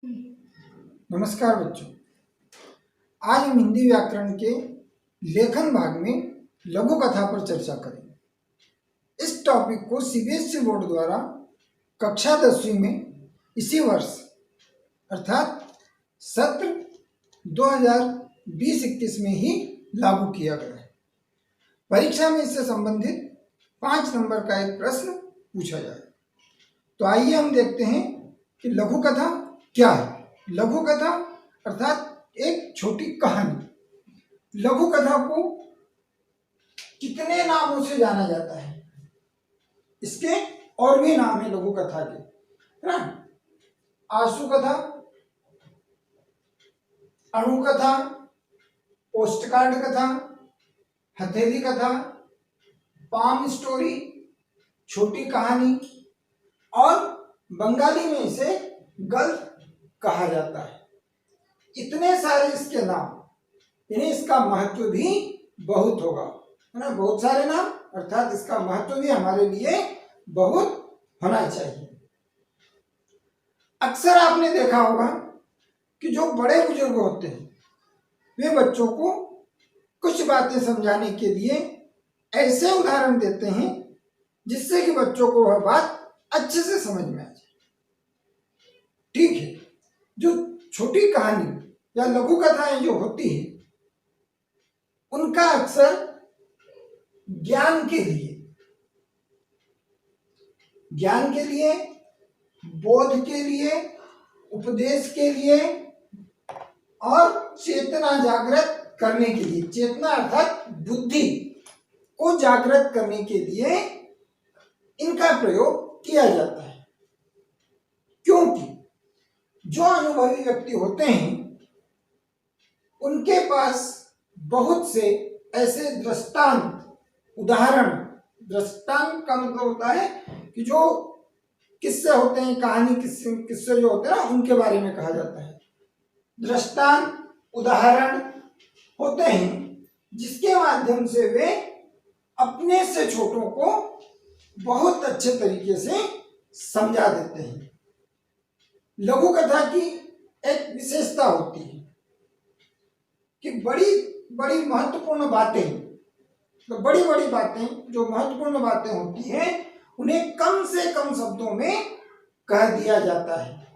नमस्कार बच्चों। आज हम हिंदी व्याकरण के लेखन भाग में लघु कथा पर चर्चा करेंगे। इस टॉपिक को सीबीएसई बोर्ड द्वारा कक्षा 10वीं में इसी वर्ष अर्थात सत्र 2020-21 में ही लागू किया गया है। परीक्षा में इससे संबंधित 5 नंबर का एक प्रश्न पूछा जाए। तो आइए हम देखते हैं कि लघु कथा क्या है। लघु कथा अर्थात एक छोटी कहानी। लघु कथा को कितने नामों से जाना जाता है? इसके और भी नाम है लघु कथा के, है ना? आशु कथा, अणु कथा, पोस्टकार्ड कथा, हथेली कथा, पाम स्टोरी, छोटी कहानी और बंगाली में इसे गल्प कहा जाता है। इतने सारे इसके नाम, यानी इसका महत्व भी बहुत होगा, है ना? बहुत सारे नाम अर्थात इसका महत्व भी हमारे लिए बहुत होना चाहिए। अक्सर आपने देखा होगा कि जो बड़े बुजुर्ग होते हैं वे बच्चों को कुछ बातें समझाने के लिए ऐसे उदाहरण देते हैं जिससे कि बच्चों को वह बात अच्छे से समझ में आ जाए। ठीक है, जो छोटी कहानी या लघु कथाएं जो होती है उनका अक्सर ज्ञान के लिए, बोध के लिए, उपदेश के लिए और चेतना जागृत करने के लिए, चेतना अर्थात बुद्धि को जागृत करने के लिए इनका प्रयोग किया जाता है। क्योंकि जो अनुभवी व्यक्ति होते हैं उनके पास बहुत से ऐसे दृष्टांत, उदाहरण, दृष्टांत का मतलब होता है कि जो किस्से होते हैं, कहानी किस्से जो होते हैं ना, उनके बारे में कहा जाता है। दृष्टांत, उदाहरण होते हैं जिसके माध्यम से वे अपने से छोटों को बहुत अच्छे तरीके से समझा देते हैं। लघु कथा की एक विशेषता होती है कि बड़ी बड़ी महत्वपूर्ण बातें, तो बड़ी बड़ी बातें, जो महत्वपूर्ण बातें होती हैं उन्हें कम से कम शब्दों में कह दिया जाता है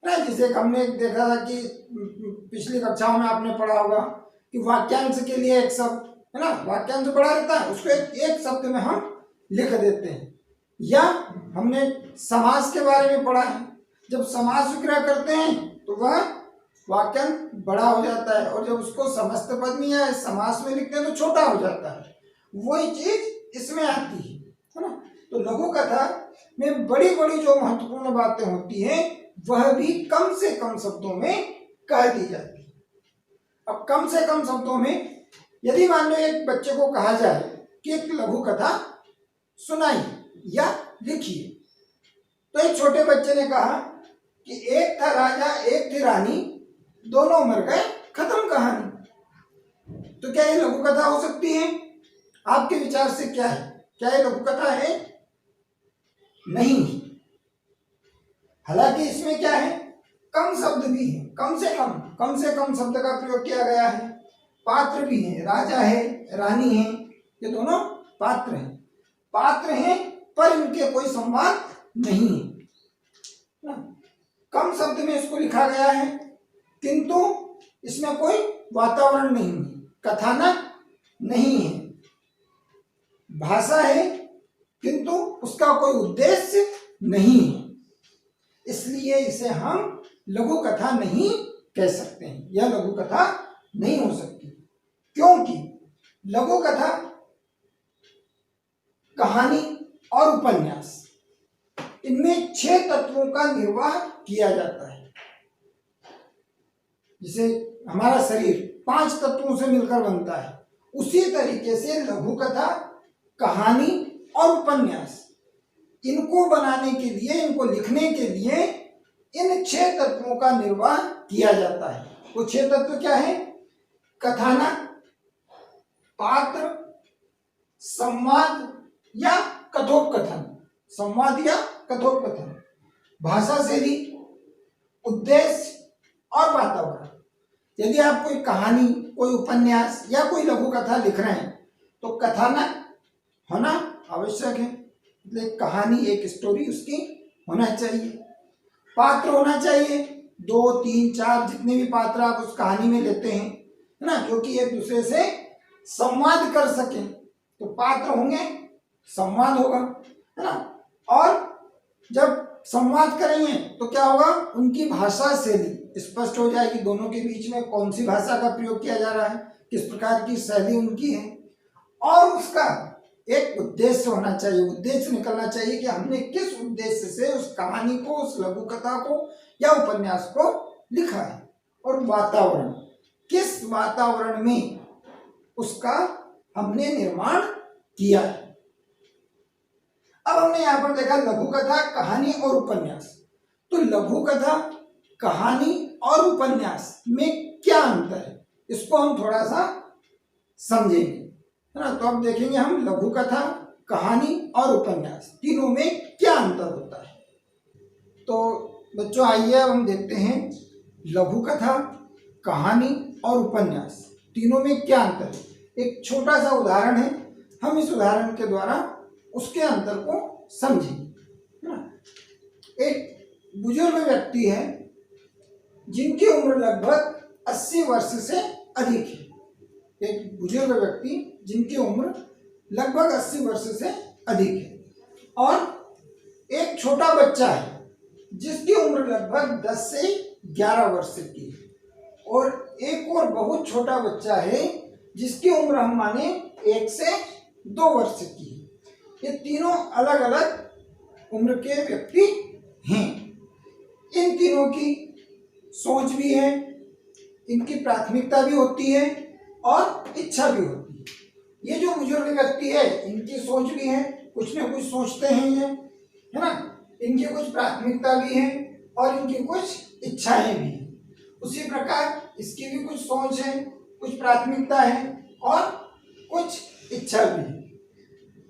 ना। जिसे हमने देखा था कि पिछली कक्षाओं में आपने पढ़ा होगा कि वाक्यांश के लिए एक शब्द, है ना, वाक्यांश पढ़ा रहता है, उसको एक शब्द में हम लिख देते हैं। या हमने समास के बारे में पढ़ा है, जब समास विग्रह करते हैं तो वह वाक्यांश बड़ा हो जाता है और जब उसको समस्त पद में या समास में लिखते हैं तो छोटा हो जाता है। वही चीज इसमें आती है ना। तो लघु कथा में बड़ी बड़ी जो महत्वपूर्ण बातें होती हैं वह भी कम से कम शब्दों में कह दी जाती है। अब कम से कम शब्दों में यदि मान लो एक बच्चे को कहा जाए कि एक लघु कथा सुनाइए या लिखिए, तो एक छोटे बच्चे ने कहा कि एक था राजा, एक थी रानी, दोनों मर गए, खत्म कहानी। तो क्या ये लघु कथा हो सकती है? आपके विचार से क्या है? क्या ये लघु कथा है? नहीं। हालांकि इसमें क्या है, कम शब्द भी है, कम से कम शब्द का प्रयोग किया गया है। पात्र भी है, राजा है, रानी है, ये दोनों पात्र हैं पर इनके कोई संवाद नहीं है। कम शब्द में इसको लिखा गया है किंतु इसमें कोई वातावरण नहीं है, कथानक नहीं है, भाषा है किंतु उसका कोई उद्देश्य नहीं है। इसलिए इसे हम लघु कथा नहीं कह सकते हैं, यह लघु कथा नहीं हो सकती। क्योंकि लघु कथा, कहानी और उपन्यास, इनमें 6 तत्वों का निर्वाह किया जाता है। जिसे हमारा शरीर 5 तत्वों से मिलकर बनता है, उसी तरीके से लघु कथा, कहानी और उपन्यास, इनको बनाने के लिए, इनको लिखने के लिए इन 6 तत्वों का निर्वाह किया जाता है। वो 6 तत्व क्या है? कथानक, पात्र, संवाद या कथोपकथन, भाषा शैली, उद्देश्य और वातावरण। यदि आप कोई कहानी, कोई उपन्यास या कोई लघु कथा लिख रहे हैं तो कथानक होना आवश्यक है। मतलब कहानी, एक स्टोरी उसकी होना चाहिए। पात्र होना चाहिए, 2, 3, 4 जितने भी पात्र आप उस कहानी में लेते हैं, है ना, जो कि एक दूसरे से संवाद कर सके। तो पात्र होंगे, संवाद होगा, है ना। और जब संवाद करेंगे तो क्या होगा, उनकी भाषा शैली स्पष्ट हो जाएगी। दोनों के बीच में कौन सी भाषा का प्रयोग किया जा रहा है, किस प्रकार की शैली उनकी है, और उसका एक उद्देश्य होना चाहिए। उद्देश्य निकलना चाहिए कि हमने किस उद्देश्य से उस कहानी को, उस लघु कथा को या उपन्यास को लिखा है। और वातावरण, किस वातावरण में उसका हमने निर्माण किया है। अब हमने यहाँ पर देखा लघु कथा, कहानी और उपन्यास। तो लघु कथा, कहानी और उपन्यास में क्या अंतर है, इसको हम थोड़ा सा समझेंगे, है ना। तो अब देखेंगे हम लघु कथा, कहानी और उपन्यास तीनों में क्या अंतर होता है। तो बच्चों आइए अब हम देखते हैं लघु कथा, कहानी और उपन्यास तीनों में क्या अंतर है। एक छोटा सा उदाहरण है, हम इस उदाहरण के द्वारा उसके अंतर को समझेंगे, है ना। एक बुजुर्ग व्यक्ति है जिनकी उम्र लगभग 80 वर्ष से अधिक है। एक बुजुर्ग व्यक्ति जिनकी उम्र लगभग 80 वर्ष से अधिक है, और एक छोटा बच्चा है जिसकी उम्र लगभग 10 से 11 वर्ष की है, और एक और बहुत छोटा बच्चा है जिसकी उम्र हम माने 1 से 2 वर्ष की है। ये तीनों अलग अलग उम्र के व्यक्ति हैं। इन तीनों की सोच भी है, इनकी प्राथमिकता भी होती है और इच्छा भी होती है। ये जो बुजुर्ग व्यक्ति है, इनकी सोच भी है, कुछ न कुछ सोचते हैं ये, है ना। इनकी कुछ प्राथमिकता भी है और इनकी कुछ इच्छाएं भी हैं। उसी प्रकार इसकी भी कुछ सोच है, कुछ प्राथमिकता है और कुछ इच्छा भी है।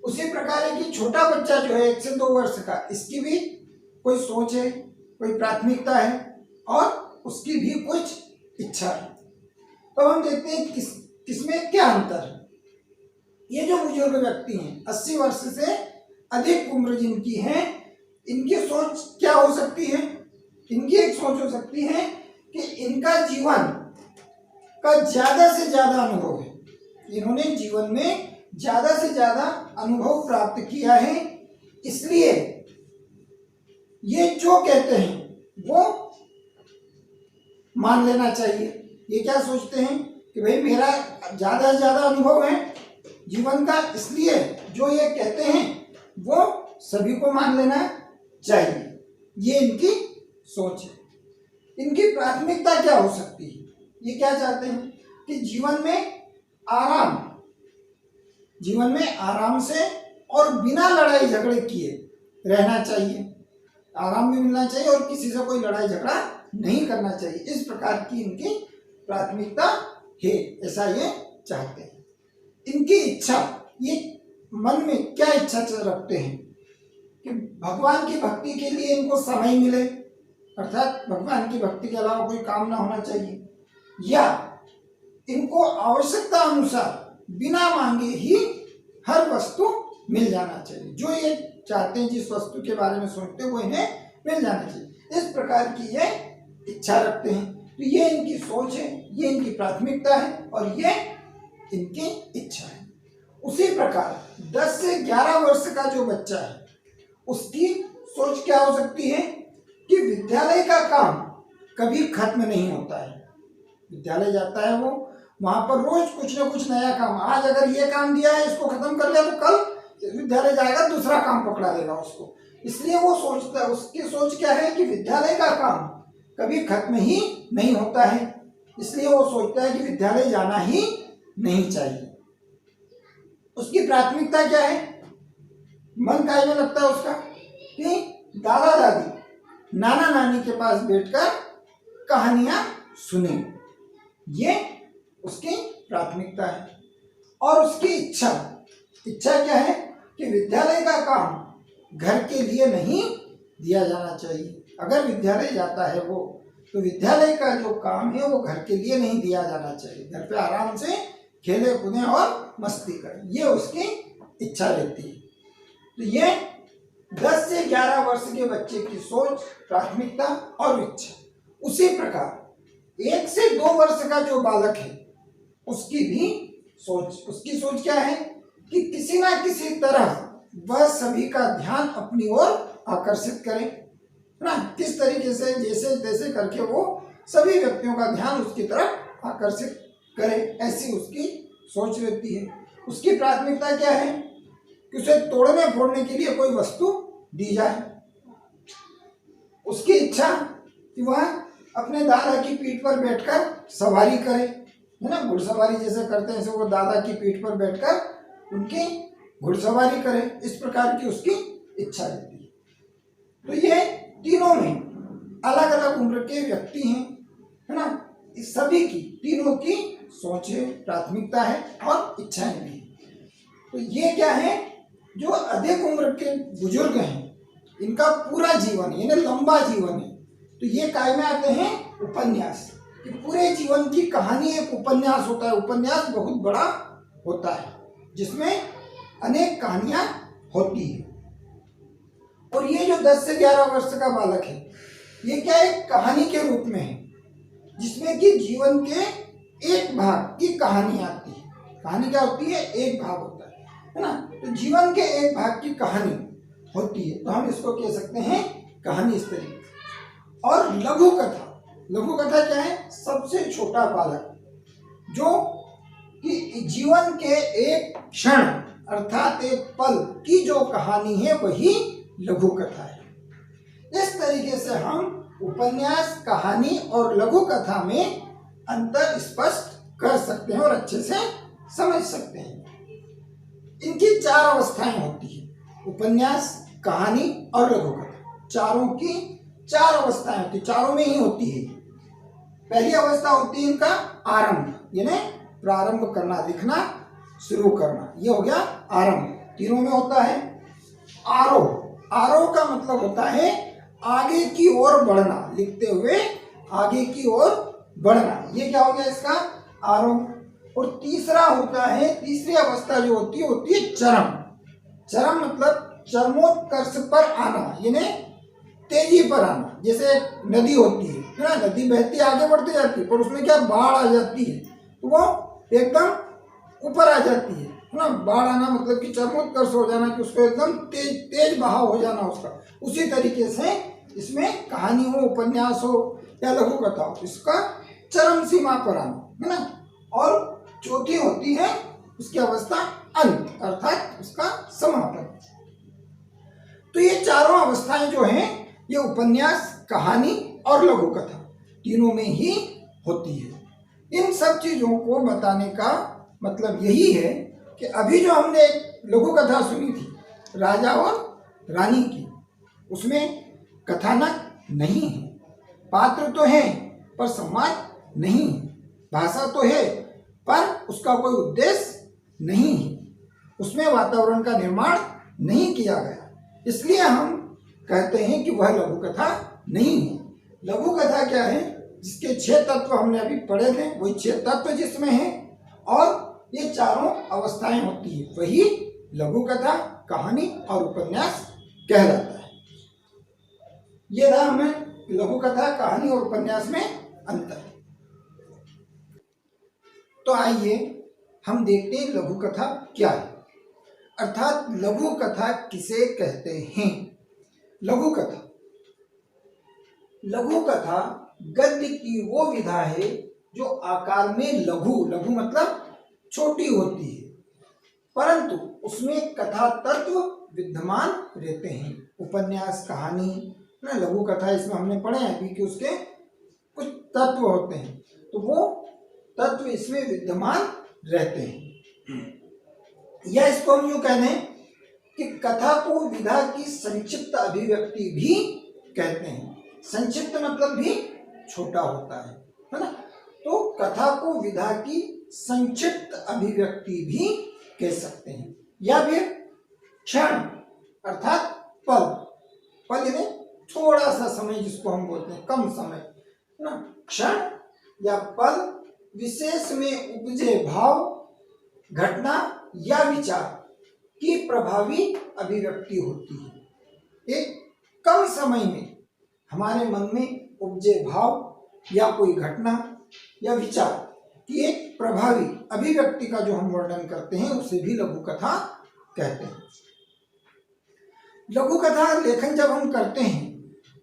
उसी प्रकार है कि छोटा बच्चा जो है 1 से 2 वर्ष का, इसकी भी कोई सोच है, कोई प्राथमिकता है और उसकी भी कुछ इच्छा है। तो हम देखते हैं किसमें क्या अंतर है। ये जो बुजुर्ग व्यक्ति हैं, 80 वर्ष से अधिक उम्र जिनकी है, इनकी सोच क्या हो सकती है। इनकी एक सोच हो सकती है कि इनका जीवन का ज्यादा से ज्यादा अनुभव है, इन्होंने जीवन में ज्यादा से ज्यादा अनुभव प्राप्त किया है, इसलिए ये जो कहते हैं वो मान लेना चाहिए। ये क्या सोचते हैं कि भाई मेरा ज्यादा से ज्यादा अनुभव है जीवन का, इसलिए जो ये कहते हैं वो सभी को मान लेना चाहिए। ये इनकी सोच है। इनकी प्राथमिकता क्या हो सकती है, ये क्या चाहते हैं कि जीवन में आराम से और बिना लड़ाई झगड़े किए रहना चाहिए, आराम भी मिलना चाहिए और किसी से कोई लड़ाई झगड़ा नहीं करना चाहिए। इस प्रकार की इनकी प्राथमिकता है, ऐसा ये चाहते हैं। इनकी इच्छा, ये मन में क्या इच्छा रखते हैं कि भगवान की भक्ति के लिए इनको समय मिले, अर्थात भगवान की भक्ति के अलावा कोई काम ना होना चाहिए, या इनको आवश्यकता अनुसार बिना मांगे ही हर वस्तु मिल जाना चाहिए। जो ये चाहते हैं, जिस वस्तु के बारे में सोचते हैं वो इन्हें मिल जाना चाहिए। इस प्रकार की ये इच्छा रखते हैं। तो ये इनकी सोच है, ये इनकी प्राथमिकता है और ये इनकी इच्छा है। उसी प्रकार 10 से 11 वर्ष का जो बच्चा है, उसकी सोच क्या हो सकती है कि विद्यालय का काम कभी खत्म नहीं होता है। विद्यालय जाता है वो, वहां पर रोज कुछ ना कुछ नया काम, आज अगर ये काम दिया है इसको खत्म कर लिया तो कल विद्यालय जाएगा दूसरा काम पकड़ा देगा उसको। इसलिए वो सोचता है, उसकी सोच क्या है कि विद्यालय का काम कभी खत्म ही नहीं होता है, इसलिए वो सोचता है कि विद्यालय जाना ही नहीं चाहिए। उसकी प्राथमिकता क्या है, मन काय में लगता है उसका कि दादा दादी, नाना नानी के पास बैठकर कहानियां सुने, ये उसकी प्राथमिकता है। और उसकी इच्छा क्या है कि विद्यालय का काम घर के लिए नहीं दिया जाना चाहिए। अगर विद्यालय जाता है वो तो विद्यालय का जो काम है वो घर के लिए नहीं दिया जाना चाहिए। घर पे आराम से खेले कूदें और मस्ती करें, ये उसकी इच्छा रहती है। तो ये 10 से 11 वर्ष के बच्चे की सोच, प्राथमिकता और इच्छा। उसी प्रकार 1 से 2 वर्ष का जो बालक है उसकी भी सोच, उसकी सोच क्या है कि किसी ना किसी तरह वह सभी का ध्यान अपनी ओर आकर्षित करे ना, किस तरीके से जैसे तैसे करके वो सभी व्यक्तियों का ध्यान उसकी तरफ आकर्षित करे, ऐसी उसकी सोच रहती है। उसकी प्राथमिकता क्या है कि उसे तोड़ने फोड़ने के लिए कोई वस्तु दी जाए। उसकी इच्छा कि वह अपने दादा की पीठ पर बैठकर सवारी करे, है ना, घुड़सवारी जैसे करते हैं, ऐसे वो दादा की पीठ पर बैठकर उनकी घुड़सवारी करे, इस प्रकार की उसकी इच्छा रहती है। तो ये तीनों में अलग अलग उम्र के व्यक्ति हैं, है ना, इस सभी की तीनों की सोच है, प्राथमिकता है और इच्छाएं भी हैं। तो ये क्या है, जो अधिक उम्र के बुजुर्ग हैं इनका पूरा जीवन यानी लंबा जीवन है, तो ये काय में आते हैं उपन्यास, कि पूरे जीवन की कहानी एक उपन्यास होता है। उपन्यास बहुत बड़ा होता है जिसमें अनेक कहानियां होती है। और ये जो 10 से 11 वर्ष का बालक है ये क्या एक कहानी के रूप में है, जिसमें कि जीवन के एक भाग की कहानी आती है। कहानी क्या होती है, एक भाग होता है ना, तो जीवन के एक भाग की कहानी होती है, तो हम इसको कह सकते हैं कहानी इस तरीके से। और लघु कथा, लघु कथा क्या है, सबसे छोटा बालक जो कि जीवन के एक क्षण अर्थात एक पल की जो कहानी है वही लघु कथा है। इस तरीके से हम उपन्यास, कहानी और लघु कथा में अंतर स्पष्ट कर सकते हैं और अच्छे से समझ सकते हैं। इनकी 4 अवस्थाएं होती है, उपन्यास, कहानी और लघु कथा, चारों की 4 अवस्थाएं होती है, चारों में ही होती है। पहली अवस्था होती है इनका आरंभ, यानी प्रारंभ करना, लिखना शुरू करना, ये हो गया आरंभ। तीनों में होता है आरोह, आरोह का मतलब होता है आगे की ओर बढ़ना, लिखते हुए आगे की ओर बढ़ना, ये क्या हो गया इसका आरोह। और तीसरा होता है, तीसरी अवस्था जो होती है चरम। चरम मतलब चरमोत्कर्ष पर आना, यानी तेजी पर आना। जैसे नदी होती है ना, नदी बहती आगे बढ़ती जाती है, पर उसमें क्या बाढ़ आ जाती है तो वो एकदम ऊपर आ जाती है ना। बाढ़ आना मतलब कि चरमोत्कर्ष हो जाना, कि उसको एकदम तेज बहाव हो जाना उसका। उसी तरीके से इसमें कहानी हो, उपन्यास हो या लघु कथा हो, इसका चरम सीमा पर आना, है ना। और चौथी होती है उसकी अवस्था अंत, अर्थात उसका समापन। तो ये चारों अवस्थाएं जो हैं ये उपन्यास, कहानी और लघु कथा तीनों में ही होती है। इन सब चीजों को बताने का मतलब यही है कि अभी जो हमने एक लघु कथा सुनी थी राजा और रानी की, उसमें कथानक नहीं है, पात्र तो है पर संवाद नहीं है, भाषा तो है पर उसका कोई उद्देश्य नहीं है, उसमें वातावरण का निर्माण नहीं किया गया, इसलिए हम कहते हैं कि वह लघु कथा नहीं है। लघु कथा क्या है, जिसके 6 तत्व हमने अभी पढ़े थे, वही 6 तत्व जिसमें हैं और ये चारों अवस्थाएं होती है, वही लघु कथा, कहानी और उपन्यास कहलाता है। ये था हमें लघु कथा, कहानी और उपन्यास में अंतर। तो आइए हम देखते हैं लघु कथा क्या है, अर्थात लघु कथा किसे कहते हैं। लघु कथा, लघु कथा गद्य की वो विधा है जो आकार में लघु, लघु मतलब छोटी होती है, परंतु उसमें कथा तत्व विद्यमान रहते हैं। उपन्यास, कहानी ना, लघु कथा इसमें हमने पढ़े हैं अभी कि उसके कुछ तत्व होते हैं, तो वो तत्व इसमें विद्यमान रहते हैं। या इसको हम यूं कह दें कि कथा को विधा की संक्षिप्त अभिव्यक्ति भी कहते हैं। संक्षिप्त मतलब भी छोटा होता है ना। तो कथा को विधा की संक्षिप्त अभिव्यक्ति भी कह सकते हैं, या फिर क्षण अर्थात पल, पल यानी थोड़ा सा समय जिसको हम बोलते हैं, कम समय, ना, क्षण या पल विशेष में उपजे भाव, घटना या विचार की प्रभावी अभिव्यक्ति होती है। एक कम समय में हमारे मन में उपजे भाव या कोई घटना या विचार की एक प्रभावी अभिव्यक्ति का जो हम वर्णन करते हैं उसे भी लघु कथा कहते हैं। लघु कथा लेखन जब हम करते हैं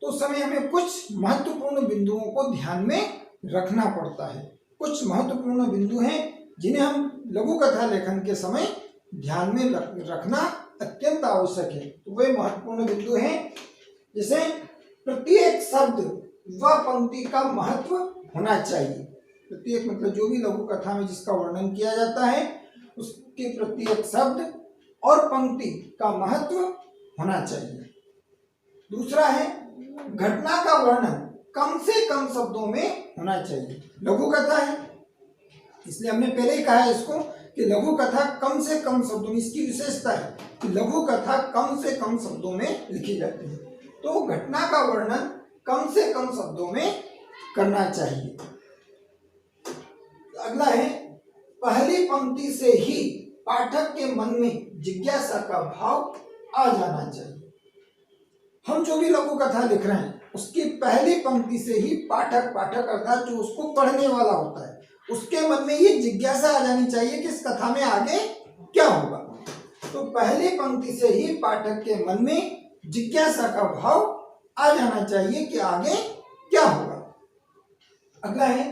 तो उस समय हमें कुछ महत्वपूर्ण बिंदुओं को ध्यान में रखना पड़ता है। कुछ महत्वपूर्ण बिंदु हैं जिन्हें हम लघु कथा लेखन के समय ध्यान में रखना अत्यंत आवश्यक है। तो वे महत्वपूर्ण बिंदु हैं जैसे प्रत्येक शब्द व पंक्ति का महत्व होना चाहिए। प्रत्येक मतलब जो भी लघु कथा में जिसका वर्णन किया जाता है उसके प्रत्येक शब्द और पंक्ति का महत्व होना चाहिए। दूसरा है घटना का वर्णन कम से कम शब्दों में होना चाहिए। लघु कथा है इसलिए हमने पहले ही कहा है इसको कि लघु कथा कम से कम शब्दों में, इसकी विशेषता है कि लघु कथा कम से कम शब्दों में लिखी जाती है। तो घटना का वर्णन कम से कम शब्दों में करना चाहिए। अगला है पहली पंक्ति से ही पाठक के मन में जिज्ञासा का भाव आ जाना चाहिए। हम जो भी लघु कथा लिख रहे हैं उसकी पहली पंक्ति से ही पाठक अर्थात जो उसको पढ़ने वाला होता है उसके मन में ये जिज्ञासा आ जानी चाहिए कि इस कथा में आगे क्या होगा। तो पहली पंक्ति से ही पाठक के मन में जिज्ञासा का भाव आ जाना चाहिए कि आगे क्या होगा। अगला है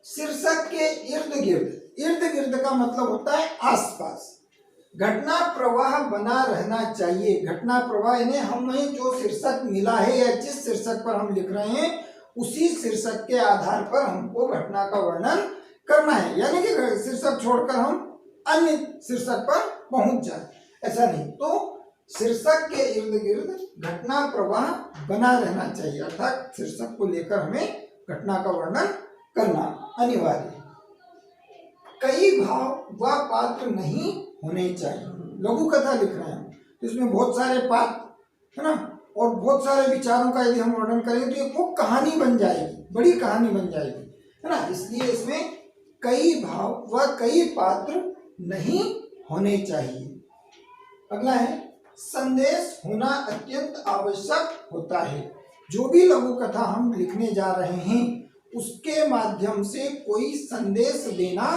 शीर्षक के इर्द गिर्द का मतलब होता है आसपास। घटना प्रवाह बना रहना चाहिए। घटना प्रवाह यानी हमें जो शीर्षक मिला है या जिस शीर्षक पर हम लिख रहे हैं उसी शीर्षक के आधार पर हमको घटना का वर्णन करना है, यानी कि शीर्षक छोड़कर हम अन्य शीर्षक पर पहुंच जाए, ऐसा नहीं। तो शीर्षक के इर्द गिर्द घटना प्रवाह बना रहना चाहिए, अर्थात शीर्षक को लेकर हमें घटना का वर्णन करना अनिवार्य है। कई भाव व पात्र नहीं होने चाहिए। लघु कथा लिख रहे हैं तो इसमें बहुत सारे पात्र है ना और बहुत सारे विचारों का यदि हम वर्णन करेंगे तो एक वो कहानी बन जाएगी, बड़ी कहानी बन जाएगी, है ना। इसलिए इसमें कई भाव व कई पात्र नहीं होने चाहिए। अगला है संदेश होना अत्यंत आवश्यक होता है। जो भी लघु कथा हम लिखने जा रहे हैं उसके माध्यम से कोई संदेश देना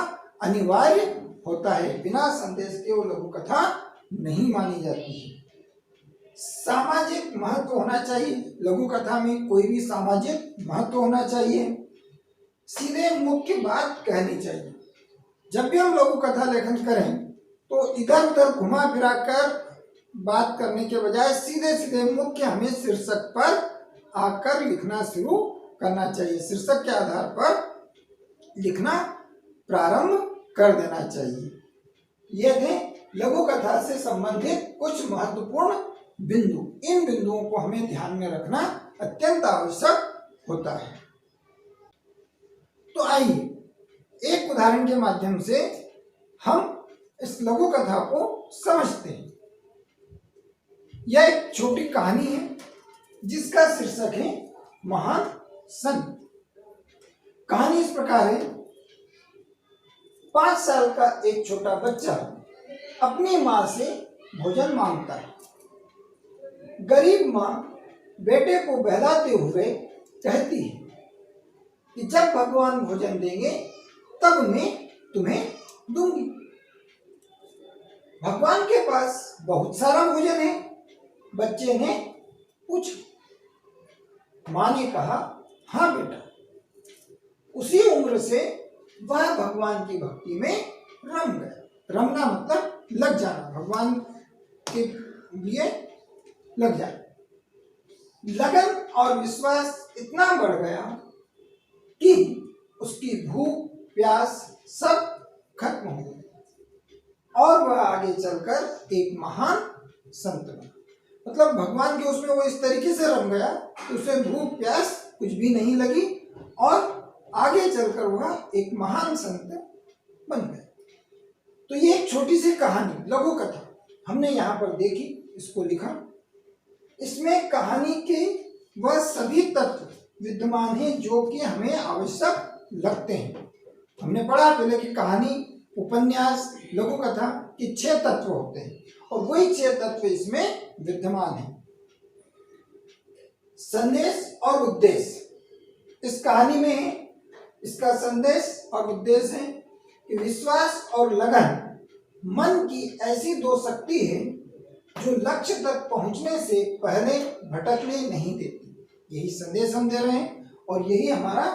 अनिवार्य होता है। बिना संदेश के वो लघु कथा नहीं मानी जाती है। सामाजिक महत्व होना चाहिए। लघु कथा में कोई भी सामाजिक महत्व होना चाहिए। सीधे मुख्य बात कहनी चाहिए। जब भी हम लघु कथा लेखन करें तो इधर उधर घुमा फिरा कर बात करने के बजाय सीधे सीधे मुख्य हमें शीर्षक पर आकर लिखना शुरू करना चाहिए। शीर्षक के आधार पर लिखना प्रारंभ कर देना चाहिए। ये थे लघु कथा से संबंधित कुछ महत्वपूर्ण बिंदु। इन बिंदुओं को हमें ध्यान में रखना अत्यंत आवश्यक होता है। तो आइए एक उदाहरण के माध्यम से हम इस लघु कथा को समझते हैं। यह एक छोटी कहानी है जिसका शीर्षक है महान संत। कहानी इस प्रकार है। 5 साल का एक छोटा बच्चा अपनी माँ से भोजन मांगता है। गरीब माँ बेटे को बहलाते हुए कहती है कि जब भगवान भोजन देंगे तब मैं तुम्हें दूंगी। भगवान के पास बहुत सारा भोजन है, बच्चे ने पूछा। माँ ने कहा, हाँ बेटा। उसी उम्र से वह भगवान की भक्ति में रम गया। रमना मतलब लग जाना, भगवान के लिए लग जाना। लगन और विश्वास इतना बढ़ गया कि उसकी भूख प्यास सब खत्म हो गई और वह आगे चलकर एक महान संत बना। मतलब भगवान के उसमें वो इस तरीके से रम गया कि उसे भूख प्यास कुछ भी नहीं लगी और आगे चलकर वह एक महान संत बन गया। तो ये एक छोटी सी कहानी लघु कथा हमने यहाँ पर देखी, इसको लिखा। इसमें कहानी के वह सभी तत्व विद्यमान हैं जो कि हमें आवश्यक लगते हैं। हमने पढ़ा पहले कि कहानी, उपन्यास, लघु कथा के 6 तत्व होते हैं और वही 6 तत्व इसमें विद्यमान है। संदेश और उद्देश्य इस कहानी में है। इसका संदेश और उद्देश्य है कि विश्वास और लगन मन की ऐसी 2 शक्ति है जो लक्ष्य तक पहुंचने से पहले भटकने नहीं देती। यही संदेश हम दे रहे हैं और यही हमारा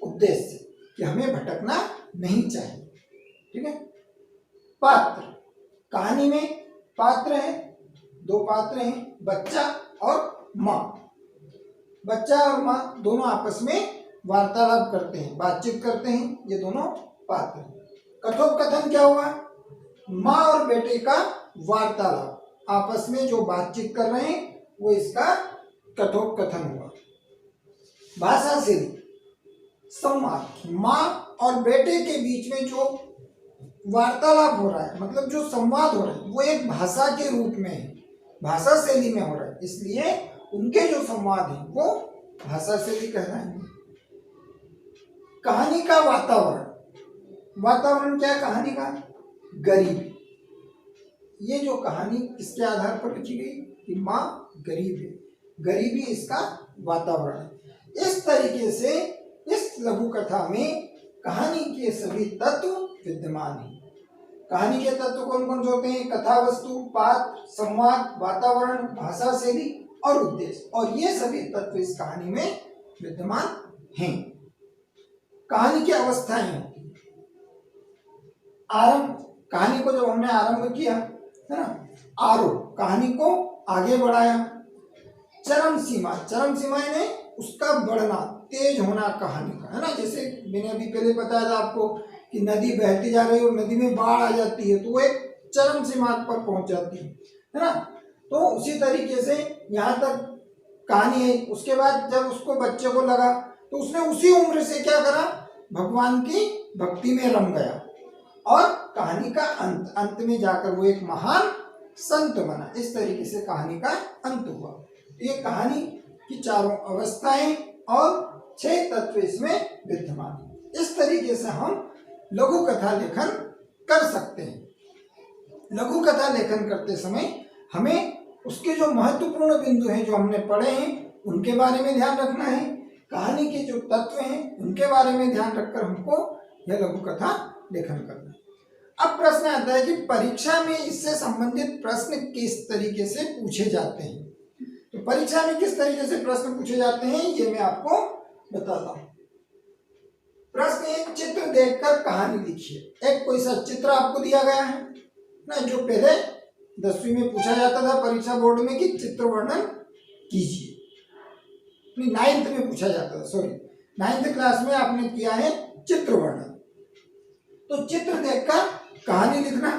उद्देश्य है कि हमें भटकना नहीं चाहिए। ठीक है। पात्र, कहानी में पात्र है, 2 पात्र हैं, बच्चा और माँ। बच्चा और माँ दोनों आपस में वार्तालाप करते हैं, बातचीत करते हैं, ये दोनों पात्र। कथोपकथन क्या हुआ? माँ और बेटे का वार्तालाप, आपस में जो बातचीत कर रहे हैं वो इसका कथोपकथन हुआ। भाषा से संवाद, माँ और बेटे के बीच में जो वार्तालाप हो रहा है, मतलब जो संवाद हो रहा है, वो एक भाषा के रूप में है, भाषा शैली में हो रहा है, इसलिए उनके जो संवाद है वो भाषा शैली कहलाएंगे। कहानी का वातावरण, वातावरण क्या है कहानी का? गरीब। ये जो कहानी किसके आधार पर लिखी गई कि माँ गरीब है, गरीबी इसका वातावरण है। इस तरीके से इस लघु कथा में कहानी के सभी तत्व विद्यमान हैं। कहानी के तत्व कौन कौन से होते हैं? कथा वस्तु, पात्र, संवाद, वातावरण, भाषा शैली और उद्देश्य, और ये सभी तत्व इस कहानी में विद्यमान हैं। कहानी की अवस्थाएं होती हैं। आरंभ, कहानी को जब हमने आरंभ किया है ना, आरोह, कहानी को आगे बढ़ाया। चरम सीमा, चरम सीमा यानी उसका बढ़ना, तेज होना कहानी का, है ना। जैसे मैंने अभी पहले बताया था आपको कि नदी बहती जा रही है और नदी में बाढ़ आ जाती है तो वो एक चरम सीमा पर पहुंच जाती है ना। तो उसी तरीके से यहाँ तक कहानी है। उसके बाद जब उसको बच्चे को लगा तो उसने उसी उम्र से क्या करा, भगवान की भक्ति में रम गया और कहानी का अंत में जाकर वो एक महान संत बना। इस तरीके से कहानी का अंत हुआ। ये कहानी की 4 अवस्थाएं और 6 तत्व इसमें विद्यमान है। इस तरीके से हम लघु कथा लेखन कर सकते हैं। लघु कथा लेखन करते समय हमें उसके जो महत्वपूर्ण बिंदु हैं जो हमने पढ़े हैं उनके बारे में ध्यान रखना है। कहानी के जो तत्व हैं उनके बारे में ध्यान रखकर हमको यह लघु कथा लेखन करना है। अब प्रश्न आता है कि परीक्षा में इससे संबंधित प्रश्न किस तरीके से पूछे जाते हैं। तो परीक्षा में किस तरीके से प्रश्न पूछे जाते हैं ये मैं आपको बताता हूँ। प्रश्न 1, चित्र देखकर कहानी लिखिए। एक कोई सा चित्र आपको दिया गया है ना, जो पहले 10वीं में पूछा जाता था परीक्षा बोर्ड में कि चित्र वर्णन कीजिए। 9th में पूछा जाता था, सॉरी 9th क्लास में आपने किया है चित्र वर्णन। तो चित्र देखकर कहानी लिखना।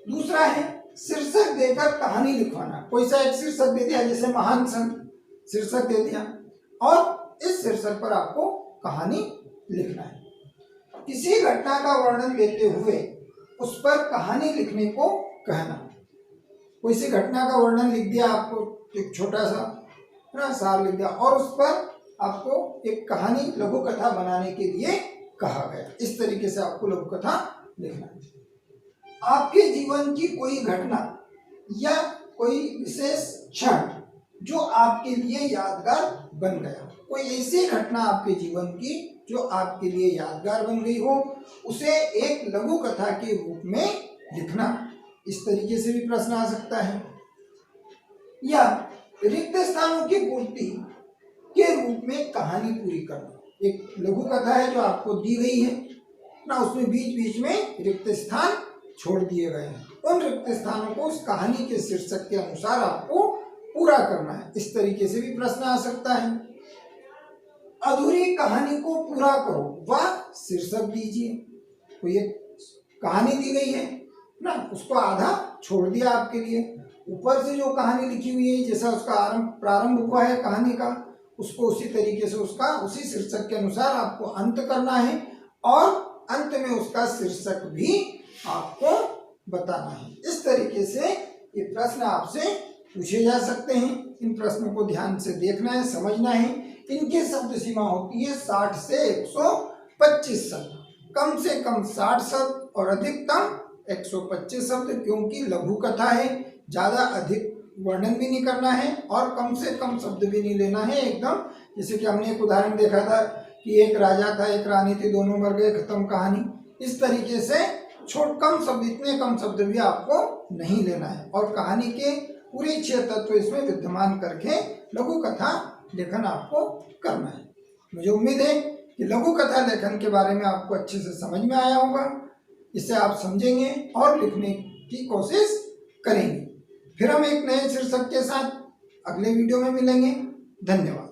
दूसरा है शीर्षक देकर कहानी लिखवाना। कोई सा एक शीर्षक दे दिया, जैसे महान संत शीर्षक दे दिया और इस शीर्षक पर आपको कहानी लिखना है। किसी घटना का वर्णन देते हुए उस पर कहानी लिखने को कहना। कोई सी घटना का वर्णन लिख दिया आपको, एक छोटा सा ना सार लिख दिया और उस पर आपको एक कहानी लघु कथा बनाने के लिए कहा गया। इस तरीके से आपको लघु कथा लिखना है। आपके जीवन की कोई घटना या कोई विशेष क्षण जो आपके लिए यादगार बन गया, कोई ऐसी घटना आपके जीवन की जो आपके लिए यादगार बन गई हो, उसे एक लघु कथा के रूप में लिखना। इस तरीके से भी प्रश्न आ सकता है। या रिक्त स्थानों की पूर्ति के रूप में कहानी पूरी करना। एक लघु कथा है जो आपको दी गई है ना, उसमें बीच बीच में रिक्त स्थान छोड़ दिए गए हैं, उन रिक्त स्थानों को उस कहानी के शीर्षक के अनुसार आपको पूरा करना है। इस तरीके से भी प्रश्न आ सकता है। अधूरी कहानी को पूरा करो वह शीर्षक दीजिए। कोई एक कहानी दी गई है ना, उसको आधा छोड़ दिया आपके लिए, ऊपर से जो कहानी लिखी हुई है जैसा उसका प्रारंभ हुआ है कहानी का, उसको उसी तरीके से उसका उसी शीर्षक के अनुसार आपको अंत करना है और अंत में उसका शीर्षक भी आपको बताना है। इस तरीके से ये प्रश्न आपसे पूछे जा सकते हैं। इन प्रश्नों को ध्यान से देखना है, समझना है। इनकी शब्द सीमा होती है 60 से 125 शब्द, कम से कम 60 शब्द और अधिकतम 125 शब्द, क्योंकि लघु कथा है, ज्यादा अधिक वर्णन भी नहीं करना है और कम से कम शब्द भी नहीं लेना है एकदम। जैसे कि हमने एक उदाहरण देखा था कि एक राजा था, एक रानी थी, दोनों मर गए, खत्म कहानी। इस तरीके से कम शब्द, इतने कम शब्द भी आपको नहीं लेना है और कहानी के पूरे 6 तत्व इसमें विद्यमान करके लघु कथा लेखन आपको करना है। मुझे उम्मीद है कि लघु कथा लेखन के बारे में आपको अच्छे से समझ में आया होगा। इससे आप समझेंगे और लिखने की कोशिश करेंगे। फिर हम एक नए शीर्षक के साथ अगले वीडियो में मिलेंगे। धन्यवाद।